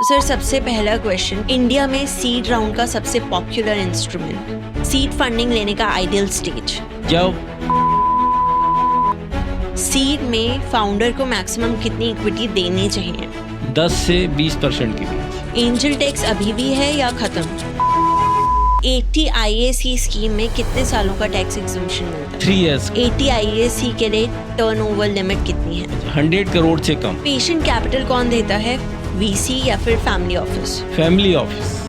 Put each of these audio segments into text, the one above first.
तो सर सबसे पहला क्वेश्चन, इंडिया में सीड राउंड का सबसे पॉपुलर इंस्ट्रूमेंट, सीड फंडिंग लेने का आइडियल स्टेज। जब सीड में फाउंडर को मैक्सिमम कितनी इक्विटी देनी चाहिए? 10 से 20% के बीच। एंजल टैक्स अभी भी है या खत्म? 80 IAC स्कीम में कितने सालों का टैक्स एग्जम्पशन मिलता है? 3 years। 80 IAC के लिए टर्नओवर लिमिट कितनी है? 100 करोड़ से कम। पेशेंट कैपिटल कौन देता है, VC या फिर फैमिली ऑफिस? Family office.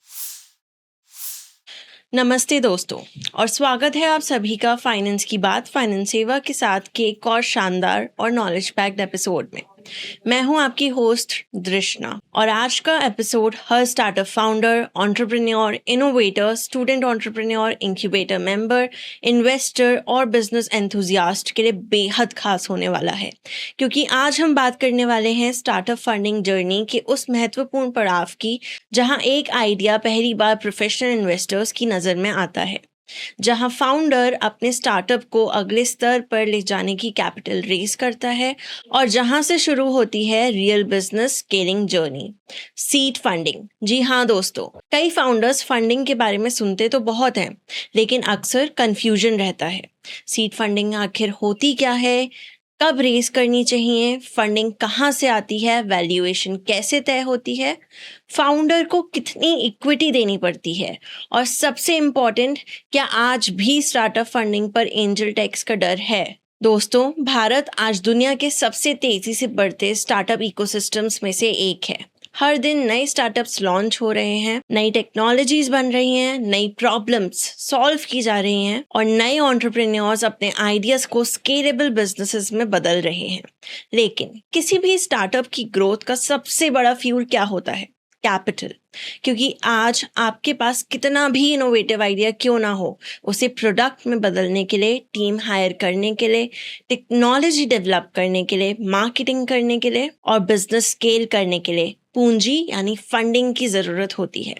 नमस्ते दोस्तों, और स्वागत है आप सभी का फाइनेंस की बात फाइनेंस सेवा के साथ के एक और शानदार और नॉलेज पैक्ड एपिसोड में। मैं हूं आपकी होस्ट दृष्णा, और आज का एपिसोड हर startup founder, entrepreneur, innovator, student entrepreneur, incubator member, investor और बिजनेस एंथुजियास्ट के लिए बेहद खास होने वाला है, क्योंकि आज हम बात करने वाले हैं स्टार्टअप फंडिंग जर्नी के उस महत्वपूर्ण पड़ाव की जहां एक आइडिया पहली बार प्रोफेशनल इन्वेस्टर्स की नज़र में आता है, जहां फाउंडर अपने स्टार्टअप को अगले स्तर पर ले जाने की कैपिटल रेज करता है, और जहां से शुरू होती है real business scaling journey, seed funding. जी हाँ दोस्तों, कई फाउंडर्स फंडिंग के बारे में सुनते तो बहुत हैं, लेकिन अक्सर कंफ्यूजन रहता है। सीड फंडिंग आखिर होती क्या है, कब रेस करनी चाहिए, फंडिंग कहाँ से आती है, वैल्यूएशन कैसे तय होती है, फाउंडर को कितनी इक्विटी देनी पड़ती है, और सबसे इम्पोर्टेंट, क्या आज भी स्टार्टअप फंडिंग पर एंजल टैक्स का डर है? दोस्तों, भारत आज दुनिया के सबसे तेजी से बढ़ते स्टार्टअप इकोसिस्टम्स में से एक है। हर दिन नए स्टार्टअप्स लॉन्च हो रहे हैं, नई टेक्नोलॉजीज बन रही हैं, नई प्रॉब्लम्स सॉल्व की जा रही हैं, और नए एंटरप्रेन्योर्स अपने आइडियाज को स्केलेबल बिजनेसेस में बदल रहे हैं। लेकिन किसी भी स्टार्टअप की ग्रोथ का सबसे बड़ा फ्यूल क्या होता है? कैपिटल। क्योंकि आज आपके पास कितना भी इनोवेटिव आइडिया क्यों ना हो, उसे प्रोडक्ट में बदलने के लिए, टीम हायर करने के लिए, टेक्नोलॉजी डेवलप करने के लिए, मार्केटिंग करने के लिए और बिजनेस स्केल करने के लिए पूंजी यानी फंडिंग की ज़रूरत होती है।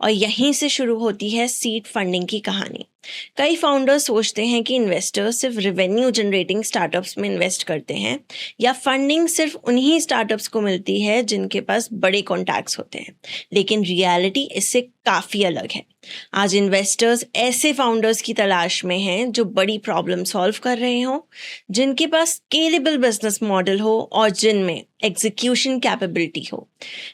और यहीं से शुरू होती है सीड फंडिंग की कहानी। कई फाउंडर्स सोचते हैं कि इन्वेस्टर्स सिर्फ रेवेन्यू जनरेटिंग स्टार्टअप्स में इन्वेस्ट करते हैं, या फंडिंग सिर्फ उन्हीं स्टार्टअप्स को मिलती है जिनके पास बड़े कॉन्टैक्ट्स होते हैं। लेकिन रियलिटी इससे काफ़ी अलग है। आज इन्वेस्टर्स ऐसे फाउंडर्स की तलाश में हैं जो बड़ी प्रॉब्लम सॉल्व कर रहे हों, जिनके पास स्केलेबल बिजनेस मॉडल हो और जिनमें एग्जीक्यूशन कैपेबिलिटी हो।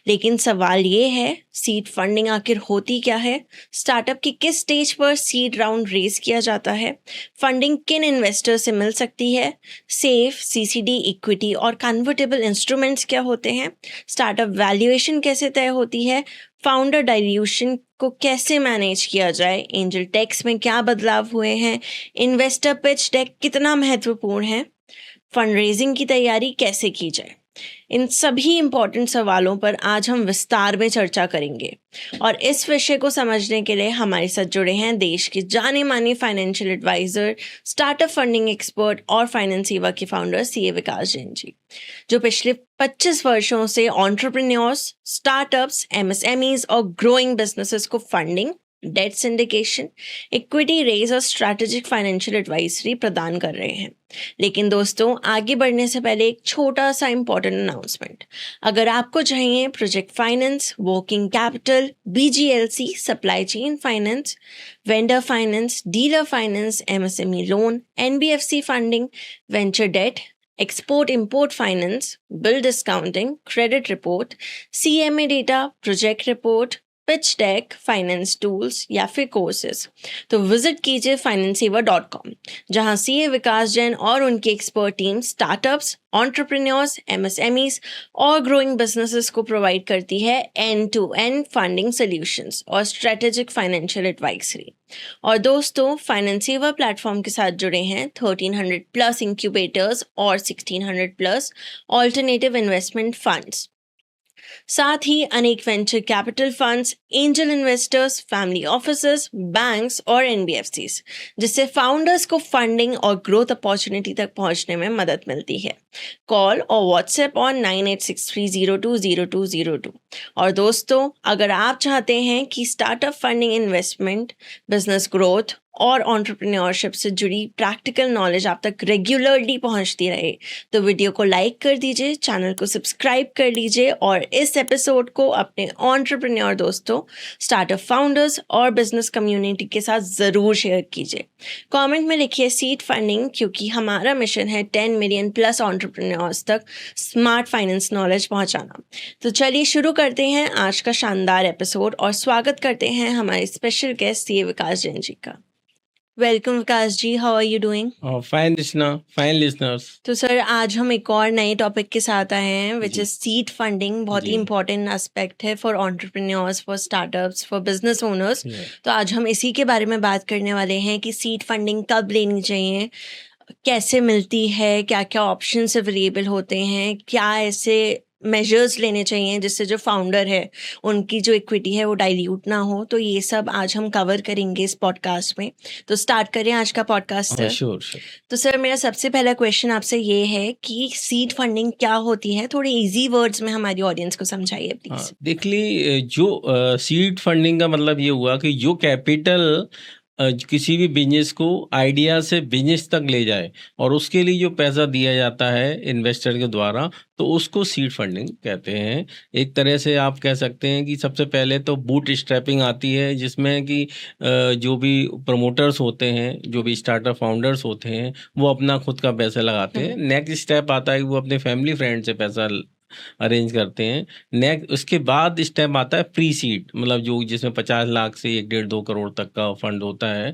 लेकिन सवाल ये है, सीड फंडिंग आखिर होती क्या है? स्टार्टअप के किस स्टेज पर सीड राउंड रेज किया जाता है? फंडिंग किन इन्वेस्टर से मिल सकती है? सेफ, CCD, इक्विटी और कन्वर्टेबल इंस्ट्रूमेंट्स क्या होते हैं? स्टार्टअप वैल्यूएशन कैसे तय होती है? फाउंडर डाइल्यूशन को कैसे मैनेज किया जाए? एंजल टैक्स में क्या बदलाव हुए हैं? इन्वेस्टर पिच डेक कितना महत्वपूर्ण है? फंड रेजिंग की तैयारी कैसे की जाए? इन सभी इम्पोर्टेंट सवालों पर आज हम विस्तार में चर्चा करेंगे, और इस विषय को समझने के लिए हमारे साथ जुड़े हैं देश के जाने माने financial adviser, startup funding expert और फाइनेंस सेवा के फाउंडर CA विकास जैन जी, जो पिछले 25 वर्षों से एंटरप्रेन्योर्स, स्टार्टअप्स, MSMEs और ग्रोइंग बिजनेसेस को funding, debt syndication, equity raise और स्ट्रैटेजिक फाइनेंशियल एडवाइजरी प्रदान कर रहे हैं। लेकिन दोस्तों, आगे बढ़ने से पहले एक छोटा सा इंपॉर्टेंट अनाउंसमेंट। अगर आपको चाहिए project finance, working capital, BGLC, supply chain finance, vendor finance, dealer finance, MSME loan, NBFC funding, venture debt, export import finance, bill discounting, credit report, CMA data, project report, pitch deck, finance tools या फिर courses, तो visit कीजिए financesaver.com, जहां CA Vikas Jain और उनकी expert team startups, entrepreneurs, MSMEs और growing businesses को provide करती है end to end funding solutions और स्ट्रेटेजिक फाइनेंशियल एडवाइजरी। और दोस्तों, फाइनेंस सेवा प्लेटफॉर्म के साथ जुड़े हैं 1300 प्लस इंक्यूबेटर्स और 1600 प्लस ऑल्टरनेटिव इन्वेस्टमेंट फंड्स, साथ ही अनेक venture capital funds, angel investors, family offices, banks और NBFCs, जिससे फाउंडर्स को फंडिंग और ग्रोथ अपॉर्चुनिटी तक पहुंचने में मदद मिलती है। कॉल और व्हाट्सएप ऑन 9863020202। और दोस्तों, अगर आप चाहते हैं कि startup funding, investment, business growth और एंटरप्रेन्योरशिप से जुड़ी प्रैक्टिकल नॉलेज आप तक रेगुलरली पहुंचती रहे तो वीडियो को लाइक कर दीजिए, चैनल को सब्सक्राइब कर लीजिए और इस एपिसोड को अपने एंटरप्रेन्योर दोस्तों, स्टार्टअप फाउंडर्स और बिजनेस कम्युनिटी के साथ ज़रूर शेयर कीजिए। कमेंट में लिखिए सीड फंडिंग, क्योंकि हमारा मिशन है 10 मिलियन प्लस एंटरप्रेन्योर्स तक स्मार्ट फाइनेंस नॉलेज पहुंचाना। तो चलिए शुरू करते हैं आज का शानदार एपिसोड और स्वागत करते हैं हमारे special guest CA Vikas Jain ji का। Welcome Vikas ji, how are you doing? Fine Krishna, fine listeners. तो सर आज हम एक और नए टॉपिक के साथ आए हैं विच इज सीड फंडिंग। बहुत ही जी। इंपॉर्टेंट एस्पेक्ट है for entrepreneurs, for startups, for business owners. Yeah. तो आज हम इसी के बारे में बात करने वाले हैं कि सीड फंडिंग कब लेनी चाहिए, कैसे मिलती है, क्या क्या ऑप्शंस अवेलेबल होते हैं, क्या ऐसे मेजर्स लेने चाहिए जिससे जो फाउंडर है उनकी जो इक्विटी है वो डाइल्यूट ना हो। तो ये सब आज हम कवर करेंगे इस पॉडकास्ट में। तो स्टार्ट करें आज का पॉडकास्ट सर। श्योर। तो सर मेरा सबसे पहला क्वेश्चन आपसे ये है कि सीड फंडिंग क्या होती है, थोड़े इजी वर्ड्स में हमारी ऑडियंस को समझाइए प्लीज। देख ली, जो सीड फंडिंग का मतलब ये हुआ कि जो कैपिटल किसी भी बिजनेस को आइडिया से बिजनेस तक ले जाए और उसके लिए जो पैसा दिया जाता है इन्वेस्टर के द्वारा, तो उसको सीड फंडिंग कहते हैं। एक तरह से आप कह सकते हैं कि सबसे पहले तो बूट स्ट्रैपिंग आती है, जिसमें कि जो भी प्रमोटर्स होते हैं, जो भी स्टार्टअप फाउंडर्स होते हैं, वो अपना खुद का पैसा लगाते हैं। नेक्स्ट स्टेप आता है कि वो अपने फैमिली फ्रेंड से पैसा अरेंज करते हैं। नेक्स्ट उसके बाद स्टेप आता है प्री सीड, मतलब जो जिसमें 50 लाख से 1-1.5-2 करोड़ तक का फंड होता है,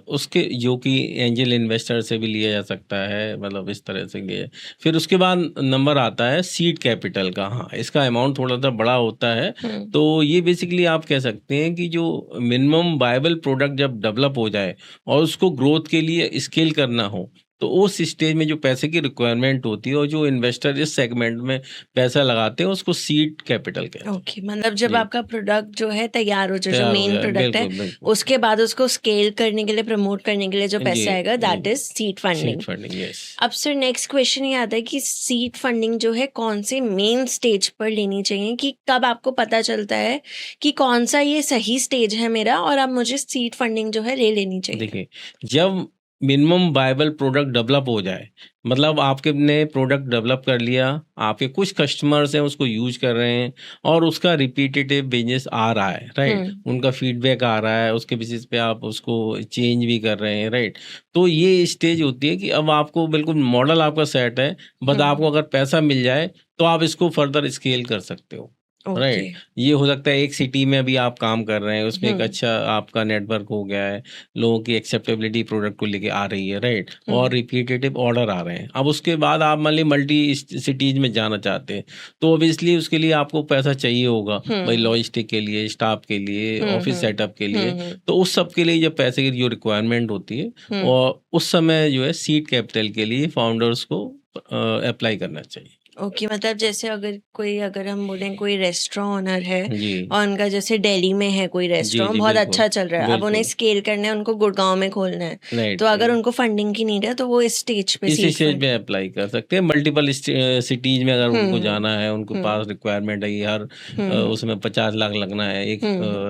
उसके जो कि एंजल इन्वेस्टर से भी लिया जा सकता है, मतलब इस तरह से लिए। फिर उसके बाद नंबर आता है सीड कैपिटल का। हाँ, इसका अमाउंट थोड़ा सा बड़ा होता है। तो ये बेसिकली आप कह सकते हैं कि जो मिनिमम वायबल प्रोडक्ट जब डेवलप हो जाए और उसको ग्रोथ के लिए स्केल करना हो, तो उस स्टेज में जो पैसे की रिक्वायरमेंट होती है और जो इन्वेस्टर इस सेगमेंट में पैसा लगाते हैं उसको सीड कैपिटल कहते हैं। ओके, मतलब जब जी। आपका प्रोडक्ट जो है तैयार हो जाए, जो तैयार हो मेन जाए, प्रोडक्ट है, बिल्कुल बिल्कुल। उसके बाद उसको स्केल करने के लिए, प्रमोट करने के लिए जो जी, पैसा आएगा, दैट जी। Is seed funding. Seed funding, yes. अब सर नेक्स्ट क्वेश्चन ये आता है कि सीड फंडिंग जो है कौन से मेन स्टेज पर लेनी चाहिए, कि कब आपको पता चलता है कि कौन सा ये सही स्टेज है मेरा और अब मुझे सीड फंडिंग जो है ले लेनी चाहिए। देखिए, जब मिनिमम वायबल प्रोडक्ट डेवलप हो जाए, मतलब आपके ने प्रोडक्ट डेवलप कर लिया, आपके कुछ कस्टमर्स हैं उसको यूज कर रहे हैं और उसका रिपीटेटिव बिजनेस आ रहा है, राइट, उनका फीडबैक आ रहा है, उसके बेसिस पे आप उसको चेंज भी कर रहे हैं, राइट। तो ये स्टेज होती है कि अब आपको बिल्कुल मॉडल आपका सेट है, बस आपको अगर पैसा मिल जाए तो आप इसको फर्दर स्केल कर सकते हो, राइट। ये हो सकता है एक सिटी में अभी आप काम कर रहे हैं, उसमें एक अच्छा आपका नेटवर्क हो गया है, लोगों की एक्सेप्टेबिलिटी प्रोडक्ट को लेके आ रही है, राइट, और रिपीटेटिव ऑर्डर आ रहे हैं। अब उसके बाद आप मान ली मल्टी सिटीज में जाना चाहते हैं, तो ऑब्वियसली उसके लिए आपको पैसा चाहिए होगा, भाई लॉजिस्टिक के लिए, स्टाफ के लिए, ऑफिस सेटअप के लिए। तो उस सब के लिए जब पैसे की जो रिक्वायरमेंट होती है, और उस समय जो है सीड कैपिटल के लिए फाउंडर्स को अप्लाई करना चाहिए। ओके, मतलब जैसे अगर हम बोलें कोई रेस्टोरेंट ओनर है जी और उनका जैसे दिल्ली में है कोई जी रेस्टोरेंट, जी, बहुत बिल्कुल अच्छा चल रहा है, अब उन्हें बिल्कुल, स्केल करना है, उनको गुड़गांव में खोलना है, राइट। तो अगर उनको फंडिंग की नीड है तो वो इस स्टेज पे इस सीड स्टेज फंड। पे अप्लाई कर सकते हैं। मल्टीपल सिटीज में अगर उनको जाना है, उनके हम्म पास रिक्वायरमेंट है, हर उसमें 50 लाख लगना है एक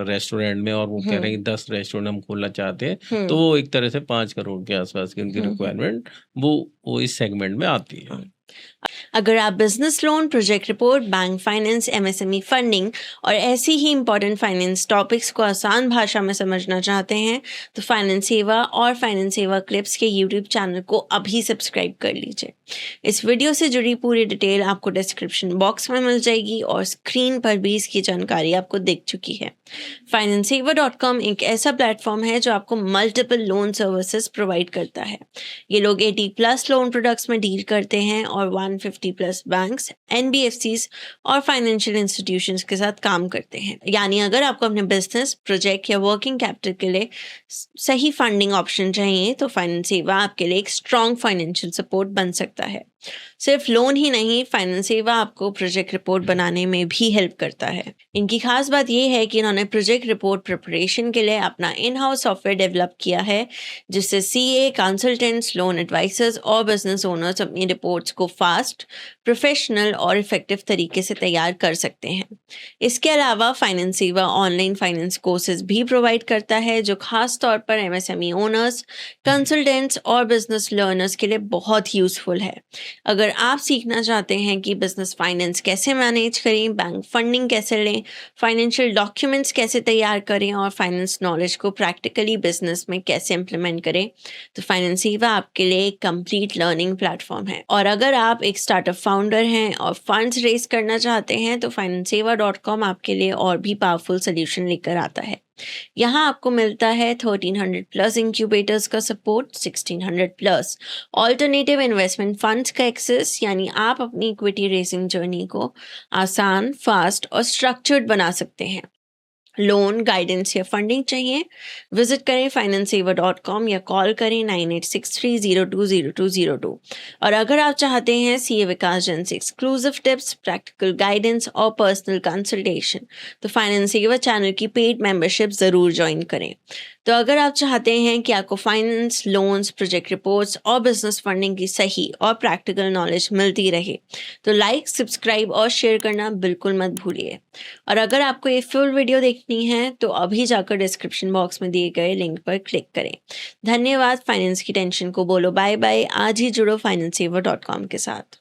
रेस्टोरेंट में, और वो कह रहे हैं कि 10 रेस्टोरेंट हम खोलना चाहते हैं, तो वो एक तरह से 5 करोड़ के आसपास की उनकी रिक्वायरमेंट वो इस सेगमेंट में आती है। अगर आप business loan, project report, bank finance, MSME funding और ऐसी ही इंपॉर्टेंट फाइनेंस टॉपिक्स को आसान भाषा में समझना चाहते हैं तो फाइनेंस सेवा और फाइनेंस सेवा क्लिप्स के यूट्यूब चैनल को अभी सब्सक्राइब कर लीजिए। इस वीडियो से जुड़ी पूरी डिटेल आपको डिस्क्रिप्शन बॉक्स में मिल जाएगी और स्क्रीन पर भी इसकी जानकारी आपको दिख चुकी है। financesaver.com एक ऐसा प्लेटफॉर्म है जो आपको मल्टीपल लोन सर्विसेज प्रोवाइड करता है। ये लोग 80+ लोन प्रोडक्ट्स में डील करते हैं और 150+ बैंक्स, NBFCs और फाइनेंशियल इंस्टीट्यूशंस के साथ काम करते हैं। यानी अगर आपको अपने बिजनेस, प्रोजेक्ट या वर्किंग कैपिटल के लिए सही फंडिंग ऑप्शन चाहिए तो फाइनेंस सेवा आपके लिए एक स्ट्रॉन्ग फाइनेंशियल सपोर्ट बन सकता है। सिर्फ लोन ही नहीं, फाइनेंस सेवा आपको प्रोजेक्ट रिपोर्ट बनाने में भी हेल्प करता है। इनकी खास बात यह है कि इन्होंने प्रोजेक्ट रिपोर्ट प्रिपरेशन के लिए अपना इन हाउस सॉफ्टवेयर डेवलप किया है, जिससे सीए, कंसल्टेंट्स, लोन एडवाइजर्स और बिजनेस ओनर्स अपनी रिपोर्ट्स को फास्ट, प्रोफेशनल और इफेक्टिव तरीके से तैयार कर सकते हैं। इसके अलावा फाइनेंस सेवा ऑनलाइन फाइनेंस कोर्सेज भी प्रोवाइड करता है, जो खास तौर पर एमएसएमई ओनर्स, कंसल्टेंट्स और बिजनेस लर्नर्स के लिए बहुत यूजफुल है। अगर आप सीखना चाहते हैं कि बिजनेस फाइनेंस कैसे मैनेज करें, बैंक फंडिंग कैसे लें, फाइनेंशियल डॉक्यूमेंट्स कैसे तैयार करें और फाइनेंस नॉलेज को प्रैक्टिकली बिजनेस में कैसे इम्प्लीमेंट करें, तो फाइनेंस सेवा आपके लिए एक कंप्लीट लर्निंग प्लेटफॉर्म है। और अगर आप एक स्टार्टअप फाउंडर हैं और फंड्स रेज करना चाहते हैं, तो financeva.com आपके लिए और भी पावरफुल सोल्यूशन लेकर आता है। यहाँ आपको मिलता है 1300 प्लस इंक्यूबेटर्स का support, 1600 plus alternative investment funds का एक्सेस, यानी आप अपनी इक्विटी रेजिंग जर्नी को आसान, फास्ट और स्ट्रक्चर्ड बना सकते हैं। लोन, गाइडेंस या फंडिंग चाहिए, विजिट करें financeva.com या कॉल करें 9863020202। और अगर आप चाहते हैं सीए विकास जन से एक्सक्लूसिव टिप्स, प्रैक्टिकल गाइडेंस और पर्सनल कंसल्टेशन, तो फाइनेंस सेवा चैनल की पेड मेंबरशिप ज़रूर ज्वाइन करें। तो अगर आप चाहते हैं कि आपको फाइनेंस, लोन्स, प्रोजेक्ट रिपोर्ट्स और बिजनेस फंडिंग की सही और प्रैक्टिकल नॉलेज मिलती रहे, तो लाइक, सब्सक्राइब और शेयर करना बिल्कुल मत भूलिए। और अगर आपको ये फुल वीडियो देखनी है, तो अभी जाकर डिस्क्रिप्शन बॉक्स में दिए गए लिंक पर क्लिक करें। धन्यवाद। फाइनेंस की टेंशन को बोलो बाय बाय। आज ही जुड़ो financeva.com के साथ।